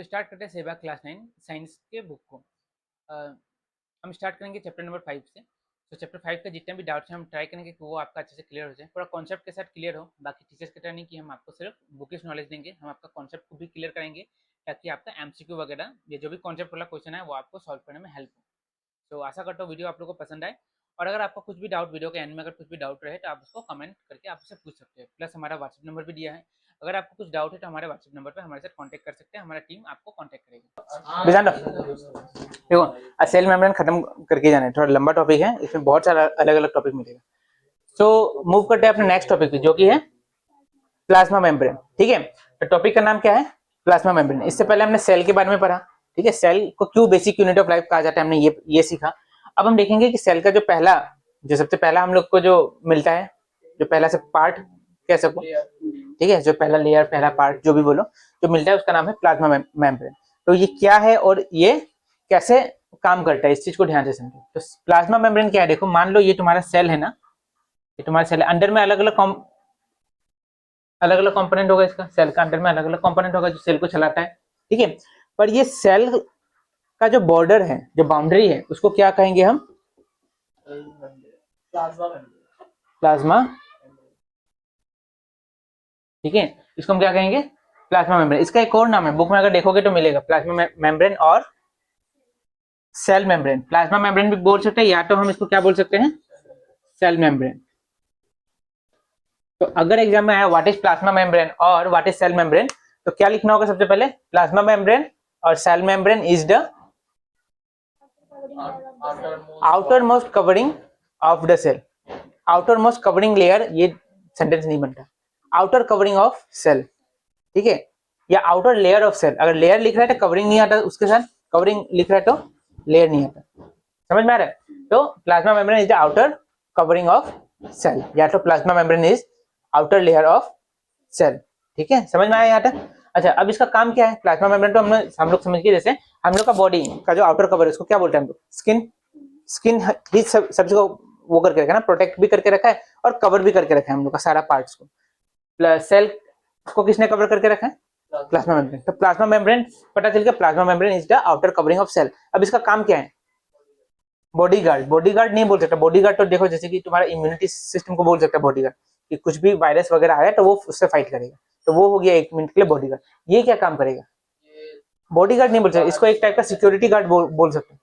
तो स्टार्ट करते हैं सेवा क्लास 9 साइंस के बुक को। हम स्टार्ट करेंगे चैप्टर नंबर 5 से। तो चैप्टर 5 का जितने भी डाउट्स हैं हम ट्राई करेंगे कि वो आपका अच्छे से क्लियर हो जाए, पूरा कॉन्सेप्ट के साथ क्लियर हो। बाकी टीचर्स की तरह नहीं कि हम आपको सिर्फ बुकिश नॉलेज देंगे, हम आपका कॉन्सेप्ट को भी क्लियर करेंगे ताकि आपका एमसीक्यू वगैरह ये जो भी कॉन्सेप्ट वाला क्वेश्चन है वो आपको सॉल्व करने में हेल्प हो। तो आशा करता हूँ वीडियो आप लोगों को पसंद आए, और अगर आपको कुछ भी डाउट वीडियो के एंड में अगर कुछ भी डाउट रहे तो आप उसको कमेंट करके आप उससे पूछ सकते हैं। प्लस हमारा व्हाट्सएप नंबर भी दिया है, अगर आपको कुछ डाउट है तो हमारे व्हाट्सएप नंबर पे हमारे साथ कांटेक्ट कर सकते हैं, हमारा टीम आपको कांटेक्ट करेगी। बिजान देखो सेल मेम्ब्रेन खत्म करके जाना है, थोड़ा लंबा टॉपिक है, इसमें बहुत सारा अलग अलग टॉपिक मिलेगा। तो मूव करते हैं अपने नेक्स्ट टॉपिक पे जो कि है प्लाज्मा मेम्ब्रेन। ठीक है, तो टॉपिक का नाम क्या है? Plasma membrane. इससे पहले हमने सेल के बारे में पढ़ा। ठीक है, सेल को क्यों बेसिक यूनिट ऑफ लाइफ कहा जाता है, हमने ये सीखा। अब हम देखेंगे कि सेल का जो सबसे पहला हम लोग को जो मिलता है, जो पहला से पार्ट कह सको, ठीक है, जो पहला लेयर पहला पार्ट जो भी बोलो जो मिलता है उसका नाम है प्लाज्मा मेम्ब्रेन। तो ये क्या है और ये कैसे काम करता है, इस चीज को ध्यान से समझो। तो प्लाज्मा मेम्ब्रेन क्या है, देखो मान लो ये तुम्हारा सेल है ना, ये तुम्हारा सेल है, अंदर में अलग अलग कंपोनेंट होगा, इसका सेल का अंदर में अलग अलग कंपोनेंट होगा जो सेल को चलाता है। ठीक है, पर ये सेल का जो बॉर्डर है, जो बाउंड्री है, उसको क्या कहेंगे हम? प्लाज्मा। ठीक है, इसको हम क्या कहेंगे? Plasma membrane. इसका एक और नाम है, बुक में अगर देखोगे तो मिलेगा, प्लाज्मा मेम्ब्रेन और सेल मेम्ब्रेन। प्लाज्मा मेम्ब्रेन भी बोल सकते हैं, या तो हम इसको क्या बोल सकते हैं? Cell membrane. तो अगर एग्जाम में आया व्हाट इज प्लाज्मा मेम्ब्रेन और व्हाट इज सेल मेम्ब्रेन, तो क्या लिखना होगा सबसे पहले? प्लाज्मा मेम्ब्रेन और cell membrane is the outermost covering of the cell. Outermost covering layer, ये सेंटेंस नहीं बनता, आउटर कवरिंग ऑफ सेल। ठीक है, या आउटर लेयर ऑफ सेल। अगर लेयर लिख रहा है तो कवरिंग नहीं आता, उसके साथ कवरिंग लिख रहा है तो लेयर नहीं आता। समझ में आ रहा है? तो plasma membrane is the outer covering of cell, या तो plasma membrane is outer layer of cell. ठीक है, समझ में आया यहाँ तक? अच्छा, अब इसका काम क्या है? प्लाज्मा मेम्ब्रेन तो हम लोग समझ गए, जैसे हम लोग का बॉडी का जो आउटर कवर है उसको क्या बोलते हैं हम लोग? स्किन। स्किन ही सब चीजों को वो करके रखा है ना, प्रोटेक्ट भी करके रखा है और कवर भी करके रखा है हम लोग का सारा पार्ट्स को। प्लस सेल को किसने कवर करके रखा है? Plasma membrane. तो प्लाज्मा मेम्ब्रेन पता चल गया, plasma membrane is the outer covering of cell. अब इसका काम क्या है? बॉडीगार्ड। बॉडीगार्ड नहीं बोल सकता, बॉडीगार्ड तो देखो जैसे कि तुम्हारा इम्यूनिटी सिस्टम को बोल सकता है बॉडीगार्ड, कि कुछ भी वायरस वगैरह आया तो वो उससे फाइट करेगा, तो वो हो गया 1 मिनट के लिए बॉडीगार्ड। ये क्या काम करेगा? बॉडीगार्ड नहीं बोल सकता, इसको एक टाइप का सिक्योरिटी गार्ड बोल सकते हैं।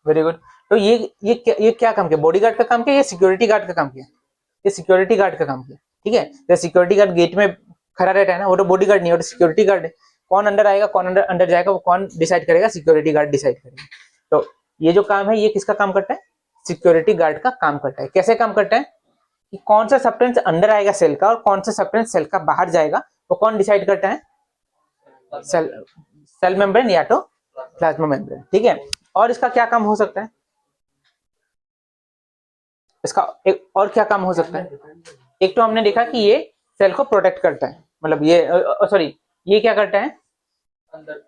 Very good. तो ये क्या काम किया? बॉडीगार्ड का काम किया, ये सिक्योरिटी गार्ड का काम किया? ये सिक्योरिटी गार्ड का काम किया। ठीक है, जैसे सिक्योरिटी गार्ड गेट में खड़ा रहता है ना, वो तो बॉडीगार्ड नहीं, वो तो सिक्योरिटी गार्ड है। कौन अंदर आएगा कौन अंदर जाएगा वो कौन डिसाइड करेगा? सिक्योरिटी गार्ड डिसाइड करेगा। तो ये जो काम है ये किसका काम करता है? सिक्योरिटी गार्ड का काम करता है। कैसे काम करता है? कि कौन सा सब्सटेंस अंदर आएगा सेल का और कौन सा सब्सटेंस सेल का बाहर जाएगा, वो कौन डिसाइड करता है? सेल मेम्ब्रेन या तो प्लाज्मा मेम्ब्रेन। ठीक है, और इसका क्या काम हो सकता है? इसका एक और क्या काम हो सकता है? एक तो हमने देखा कि ये सेल को प्रोटेक्ट करता है, मतलब ये सॉरी, ये क्या करता है?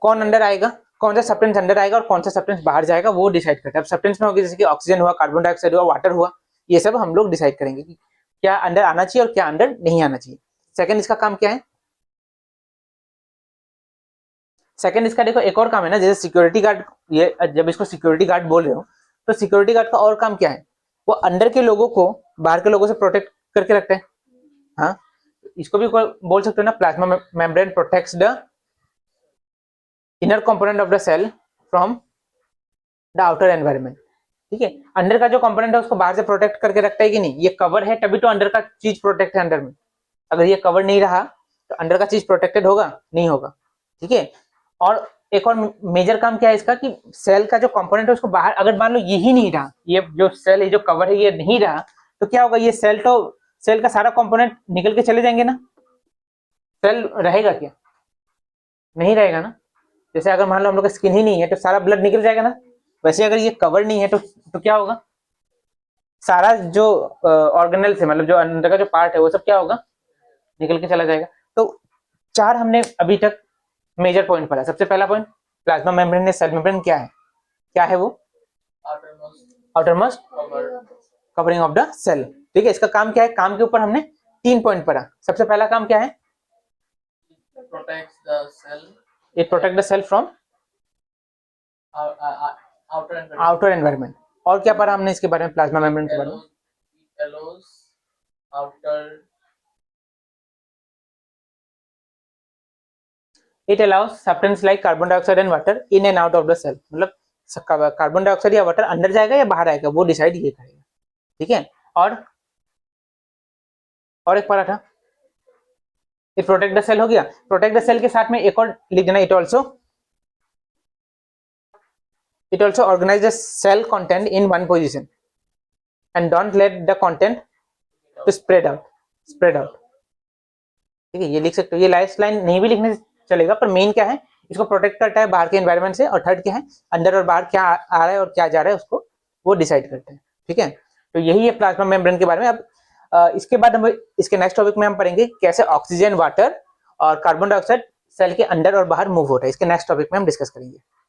कौन अंदर आएगा, कौन सा सब्सटेंस अंदर आएगा और कौन सा सब्सटेंस बाहर जाएगा वो डिसाइड करता है। अब सब्सटेंस में होगी जैसे कि ऑक्सीजन हुआ, कार्बन डाइऑक्साइड हुआ, वाटर हुआ, ये सब हम लोग डिसाइड करेंगे कि क्या अंदर आना चाहिए और क्या अंदर नहीं आना चाहिए। सेकंड इसका काम क्या है? सेकंड इसका देखो एक और काम है ना, जैसे सिक्योरिटी गार्ड, ये जब इसको सिक्योरिटी गार्ड बोल रहे हो तो सिक्योरिटी गार्ड का और काम क्या है? वो अंदर के लोगों को बाहर के लोगों से प्रोटेक्ट करके रखते हैं। हाँ, इसको भी बोल सकते हो ना, plasma membrane protects the inner component of the cell from the outer environment. ठीक है, अंदर का जो कंपोनेंट है उसको बाहर से प्रोटेक्ट करके रखता है कि नहीं? ये कवर है तभी तो अंदर का चीज प्रोटेक्ट है अंदर में। अगर ये कवर नहीं रहा तो अंदर का चीज प्रोटेक्टेड होगा नहीं होगा। ठीक है, और एक और मेजर काम क्या है इसका, कि सेल का जो कंपोनेंट है उसको बाहर, अगर मान लो ये ही नहीं रहा, ये जो सेल है जो कवर है ये नहीं रहा, तो क्या होगा? ये सेल का सारा कंपोनेंट निकल के चले जाएंगे ना, सेल रहेगा क्या? नहीं रहेगा ना। जैसे अगर मान लो हम लोग का स्किन ही नहीं है तो सारा ब्लड निकल जाएगा ना, वैसे अगर ये कवर नहीं है तो क्या होगा? सारा जो ऑर्गेनल से, मतलब जो अंदर का जो पार्ट है वो सब क्या होगा? निकल के चला जाएगा। तो 4 हमने अभी तक मेजर पॉइंट पढ़ा। सबसे पहला point, plasma membrane cell membrane क्या है? क्या है वो? Outermost covering of the cell. ठीक है, इसका काम क्या है? काम के ऊपर हमने 3 पॉइंट पढ़ा। सबसे पहला काम क्या है? protects the cell. It protect the cell from outer environment. outer environment. और क्या पढ़ा हमने इसके बारे में, प्लाज्मा मेम्ब्रेन के बारे में? Allows outer. It allows substance like carbon dioxide and water in and out of the cell. मतलब कार्बन डाइऑक्साइड या वाटर अंदर जाएगा या बाहर आएगा वो डिसाइड ये करेगा, ठीक है। और एक पढ़ा था, इट प्रोटेक्ट द सेल हो गया। प्रोटेक्ट द सेल के साथ में एक और लिख देना, it also organise the cell content in one position and don't let the content to spread out. ठीक है, ये लिख सकते हो। ये लास्ट लाइन नहीं भी लिखने से चलेगा, पर मेन क्या है, इसको प्रोटेक्ट करता है बाहर के एनवायरनमेंट से, और थर्ड क्या है, अंदर और बाहर क्या आ रहा है और क्या जा रहा है उसको वो डिसाइड करते हैं, ठीक है। तो यही है प्लाज्मा मेम्ब्रेन के बारे में। अब इसके बाद हम इसके नेक्स्ट टॉपिक में हम पढ़ेंगे कैसे ऑक्सीजन, वाटर और कार्बन डाइऑक्साइड सेल के अंदर और बाहर मूव होता है। इसके नेक्स्ट टॉपिक में हम डिस्कस करेंगे।